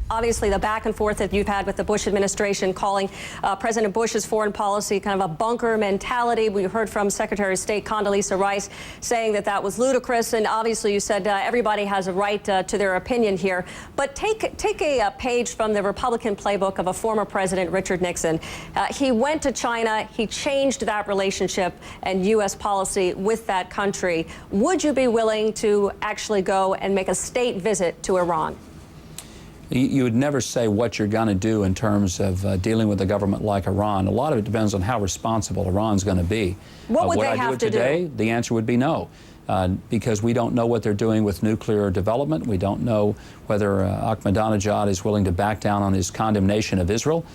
Obviously, the back and forth that you've had with the Bush administration calling President Bush's foreign policy kind of a bunker mentality. We heard from Secretary of State Condoleezza Rice saying that that was ludicrous. And obviously, you said everybody has a right to their opinion here. But take a page from the Republican playbook of a former president, Richard Nixon. He went to China. He changed that relationship and U.S. policy with that country. Would you be willing to actually go and make a state visit to Iran? You would never say what you're going to do in terms of dealing with a government like Iran. A lot of it depends on how responsible Iran's going to be. What would they have to do? Today, the answer would be no, because we don't know what they're doing with nuclear development. We don't know whether Ahmadinejad is willing to back down on his condemnation of Israel.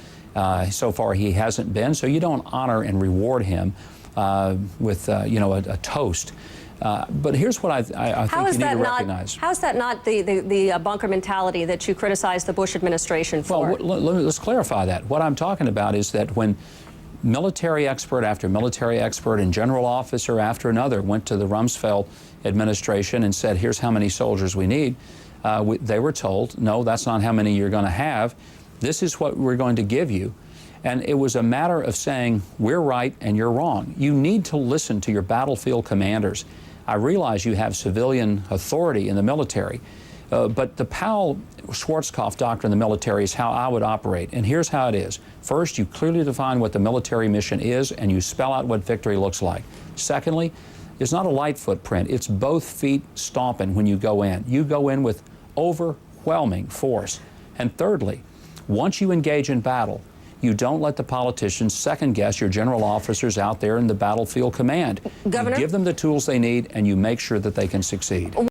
So far, he hasn't been. So you don't honor and reward him with, a toast. But here's what I think you need to recognize. How is that not the bunker mentality that you criticize the Bush administration for? Well, let's clarify that. What I'm talking about is that when military expert after military expert and general officer after another went to the Rumsfeld administration and said, here's how many soldiers we need, they were told, no, that's not how many you're going to have. This is what we're going to give you. And it was a matter of saying, we're right and you're wrong. You need to listen to your battlefield commanders. I realize you have civilian authority in the military, but the Powell-Schwarzkopf doctrine in the military is how I would operate. And here's how it is. First, you clearly define what the military mission is, and you spell out what victory looks like. Secondly, it's not a light footprint. It's both feet stomping when you go in. You go in with overwhelming force. And thirdly, once you engage in battle, you don't let the politicians second-guess your general officers out there in the battlefield command. Governor? You give them the tools they need, and you make sure that they can succeed.